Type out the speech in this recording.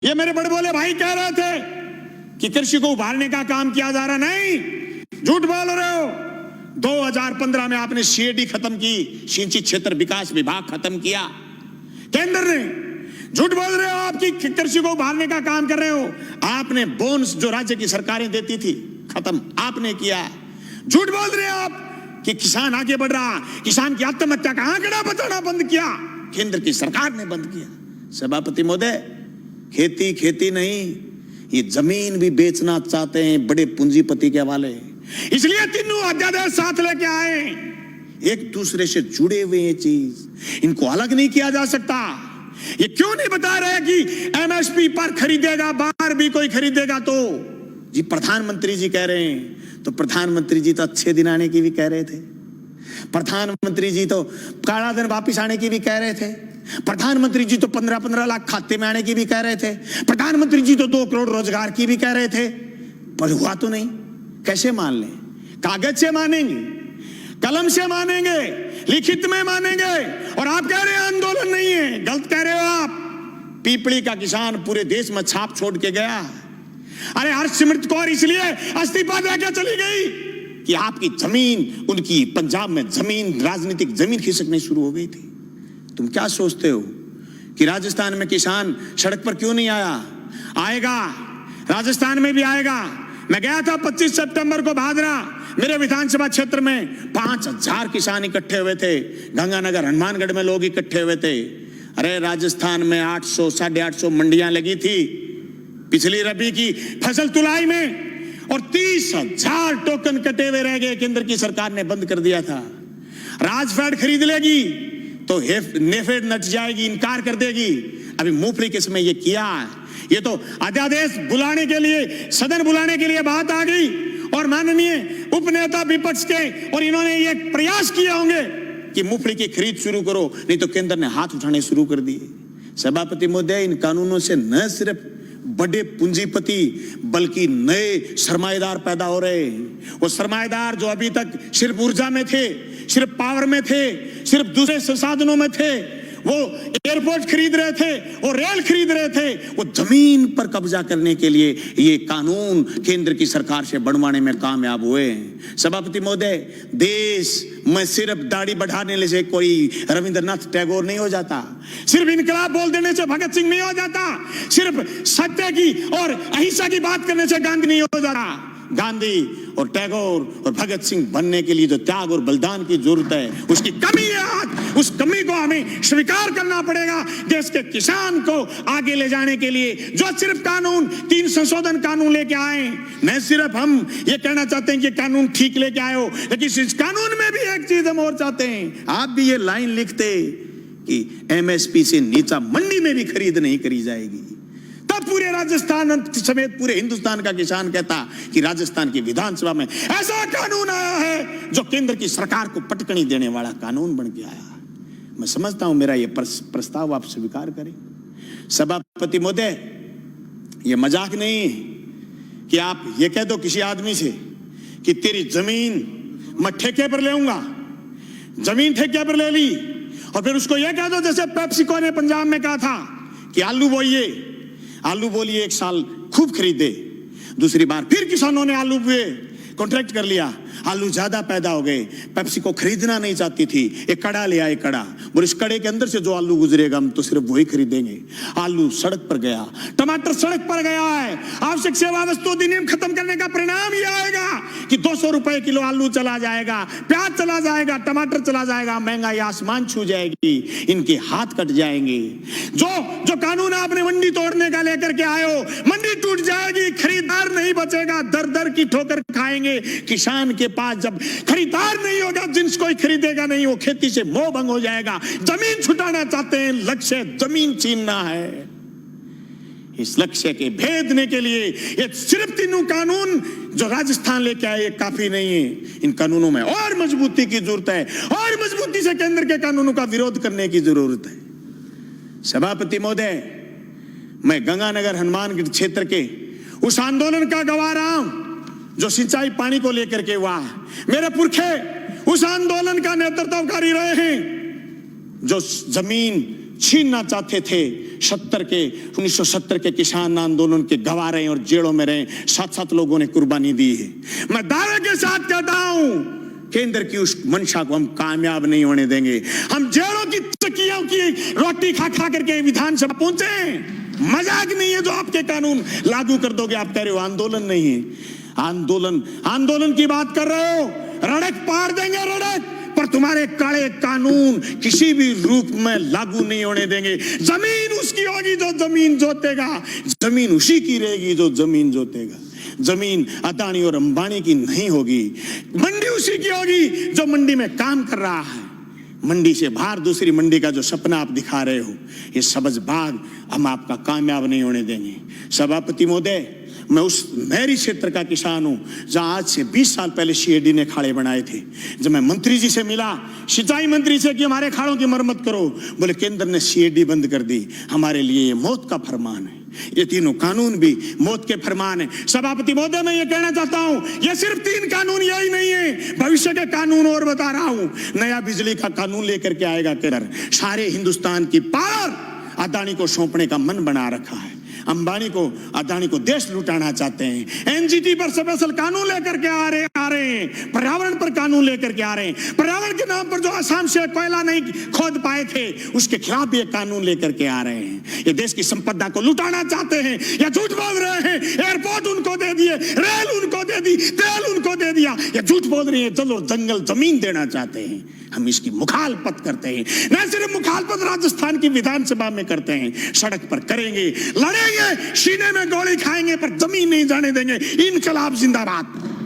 ये मेरे बड़े बोले भाई कह रहे थे कि कृषि को उभारने का काम किया जा रहा, नहीं, झूठ बोल रहे हो। 2015 में आपने सीएडी खत्म की, सिंचित क्षेत्र विकास विभाग खत्म किया केंद्र ने। झूठ बोल रहे हो आप कि कृषि को उभारने का काम कर रहे हो। आपने बोनस जो राज्य की सरकारें देती थी खत्म आपने किया। झूठ बोल रहे हो आप कि किसान आगे बढ़ रहा, किसान की आत्महत्या का आंकड़ा बताना बंद किया केंद्र की सरकार ने बंद किया। सभापति महोदय, खेती खेती नहीं, ये जमीन भी बेचना चाहते हैं बड़े पूंजीपति के हवाले, इसलिए तीनों अध्यादेश साथ लेके आए। एक दूसरे से जुड़े हुए ये चीज, इनको अलग नहीं किया जा सकता। ये क्यों नहीं बता रहे कि एमएसपी पर खरीदेगा, बाहर भी कोई खरीदेगा तो जी प्रधानमंत्री जी कह रहे हैं, तो प्रधानमंत्री जी तो अच्छे दिन आने की भी कह रहे थे, प्रधानमंत्री जी तो काला दिन वापिस आने की भी कह रहे थे, प्रधानमंत्री जी तो 15-15 लाख खाते में आने की भी कह रहे थे, प्रधानमंत्री जी तो 2 करोड़ रोजगार की भी कह रहे थे, पर हुआ तो नहीं। कैसे मान लें? कागज से मानेंगे, कलम से मानेंगे, लिखित में मानेंगे, और आप कह रहे हैं आंदोलन नहीं है। गलत कह रहे हो आप। पीपली का किसान पूरे देश में छाप छोड़ के गया। अरे हरसिमरत कौर इसलिए इस्तीफा देकर चली गई कि आपकी जमीन, उनकी पंजाब में जमीन, राजनीतिक जमीन खिसकनी शुरू हो गई थी। तुम क्या सोचते हो कि राजस्थान में किसान सड़क पर क्यों नहीं आया? आएगा, राजस्थान में भी आएगा। मैं गया था 25 सितंबर को भादरा, मेरे विधानसभा क्षेत्र में 5000 किसान इकट्ठे हुए थे। गंगानगर हनुमानगढ़ में लोग इकट्ठे हुए थे। अरे राजस्थान में 800 850 मंडियां लगी थी पिछली रबी की फसल तुलाई में, और 30,000 टोकन कटे हुए रह गए। केंद्र की सरकार ने बंद कर दिया था। राजफेड खरीद लेगी तो नेफेड नट जाएगी, इनकार कर देगी। अभी मूंगफली किस में ये किया, ये तो अध्यादेश बुलाने के लिए, सदन बुलाने के लिए बात आ गई, और माननीय उपनेता विपक्ष के और इन्होंने ये प्रयास किए होंगे कि मूंगफली की खरीद शुरू करो, नहीं तो केंद्र ने हाथ उठाने शुरू कर दिए। सभापति महोदय, इन कानूनों से न सिर्फ बड़े पूंजीपति बल्कि नए सरमाएदार पैदा हो रहे हैं। वो सरमाएदार जो अभी तक सिर्फ ऊर्जा में थे, सिर्फ पावर में थे, सिर्फ दूसरे संसाधनों में थे, वो एयरपोर्ट खरीद रहे थे, वो रेल खरीद रहे थे, वो जमीन पर कब्जा करने के लिए ये कानून केंद्र की सरकार से बनवाने में कामयाब हुए हैं। सभापति महोदय, देश में सिर्फ दाढ़ी बढ़ाने से कोई रविंद्रनाथ टैगोर नहीं हो जाता, सिर्फ इनकलाब बोल देने से भगत सिंह नहीं हो जाता, सिर्फ सत्य की और अहिंसा की बात करने से गांधी नहीं हो जाता। गांधी और टैगोर और भगत सिंह बनने के लिए जो त्याग और बलिदान की जरूरत है, उसकी कमी है आज। उस कमी को हमें स्वीकार करना पड़ेगा। देश के किसान को आगे ले जाने के लिए जो सिर्फ कानून, 3 संशोधन कानून लेके आए, न सिर्फ हम ये कहना चाहते हैं कि कानून ठीक लेके आए हो, लेकिन इस कानून में भी एक चीज हम और चाहते हैं। आप भी ये लाइन लिखते कि एमएसपी से नीचा मंडी में भी खरीद नहीं करी जाएगी, तब पूरे राजस्थान समेत पूरे हिंदुस्तान का किसान कहता कि राजस्थान की विधानसभा में ऐसा कानून आया है जो केंद्र की सरकार को पटकनी देने वाला कानून बन के आया। मैं समझता हूं मेरा ये प्रस्ताव आप स्वीकार करें। सभापति महोदय, ये मजाक नहीं कि आप ये कह दो किसी आदमी से कि तेरी जमीन मैं ठेके पर ले आऊंगा, जमीन ठेके पर ले ली, और फिर उसको ये कह दो जैसे पेप्सिको ने पंजाब में कहा था कि आलू बोइए, आलू बोलिए, 1 साल खूब खरीदे, दूसरी बार फिर किसानों ने आलू बोए, कॉन्ट्रैक्ट कर लिया, आलू ज्यादा पैदा हो गए, पेप्सिको खरीदना नहीं चाहती थी, एक कड़ा ले आए, कड़ा, और इस कड़े के अंदर से जो आलू गुजरेगा हम तो सिर्फ वही खरीदेंगे। आलू सड़क पर गया, टमाटर सड़क पर गया है। आवश्यक सेवा वस्तु अधिनियम खत्म करने का परिणाम यह आएगा कि 200 रुपए किलो आलू चला जाएगा, प्याज चला जाएगा, टमाटर चला जाएगा, महंगाई आसमान छू जाएगी, इनके हाथ कट जाएंगे। जो कानून आपने मंडी तोड़ने का लेकर के आए हो, मंडी टूट जाएगी, खरीदार नहीं बचेगा, दर दर की ठोकर खाएंगे। किसान के पास जब खरीदार नहीं होगा, जिन्स कोई खरीदेगा नहीं, वो खेती से मोह भंग हो जाएगा। जमीन छुटाना चाहते हैं, लक्ष्य जमीन छीनना है। इस लक्ष्य के भेदने के लिए ये सिर्फ 3 कानून जो राजस्थान लेके आए ये काफी नहीं है। इन कानूनों में और मजबूती की जरूरत है, और मजबूती से केंद्र के कानूनों का विरोध करने की जरूरत है। सभापति महोदय, मैं गंगानगर हनुमानगढ़ क्षेत्र के उस आंदोलन का गवाह रहा हूं जो सिंचाई पानी को लेकर के हुआ। मेरे पुरखे उस आंदोलन का नेतृत्वकारी रहे हैं जो जमीन छीनना चाहते थे। 1970 के किसान आंदोलन के गवाह रहे और जेलों में रहे, 7-7 लोगों ने कुर्बानी दी है। मैं दावे के साथ कहता हूं, केंद्र की उस मंशा को हम कामयाब नहीं होने देंगे। हम जेलों की चक्कियों की रोटी खा खा करके विधानसभा पहुंचे। मजाक नहीं है जो आपके कानून लागू कर दोगे। आप कह रहे हो आंदोलन नहीं है, आंदोलन की बात कर रहे हो, रड़क पार देंगे रड़क, पर तुम्हारे काले कानून किसी भी रूप में लागू नहीं होने देंगे। जमीन उसकी होगी जो जमीन जोतेगा, जमीन उसी की रहेगी जो जमीन जोतेगा। जमीन अदानी और अंबानी की नहीं होगी, मंडी उसी की होगी जो मंडी में काम कर रहा है। मंडी से बाहर दूसरी मंडी का जो सपना आप दिखा रहे हो, ये सबज बाग हम आपका कामयाब नहीं होने देंगे। सभापति महोदय, मैं उस मेरी क्षेत्र का किसान हूं जहां आज से 20 साल पहले सीएडी ने खाड़े बनाए थे। जब मैं मंत्री जी से मिला, सिंचाई मंत्री से कि हमारे खाड़ों की मरम्मत करो, बोले केंद्र ने सीएडी बंद कर दी, हमारे लिए ये मौत का फरमान है। ये तीनों कानून भी मौत के फरमान है। सभापति महोदय, मैं ये कहना चाहता हूं, ये सिर्फ 3 कानून यही नहीं है, भविष्य के कानून और बता रहा हूं। नया बिजली का कानून लेकर के आएगा केंद्र। सारे हिंदुस्तान की पावर अदानी को सौंपने का मन बना रखा है। अंबानी को, अदानी को देश लुटाना चाहते हैं। एनजीटी पर स्पेशल कानून लेकर के आ रहे हैं। पर्यावरण पर कानून लेकर के आ रहे हैं। पर्यावरण के नाम पर जो असम से कोयला नहीं खोद पाए थे, उसके खिलाफ भी एक कानून लेकर के आ रहे हैं। ये देश की संपदा को लुटाना चाहते हैं या झूठ बोल रहे हैं। एयरपोर्ट उनको दे दिए, रेल उनको दे दी, तेल उनको दे दिया, या झूठ बोल रहे हैं जल और जंगल जमीन देना चाहते हैं। हम इसकी मुखालफत करते हैं। न सिर्फ मुखालफत राजस्थान की विधानसभा में करते हैं, सड़क पर करेंगे, लड़ेंगे, सीने में गोली खाएंगे, पर जमीन नहीं जाने देंगे। इनकलाब जिंदाबाद।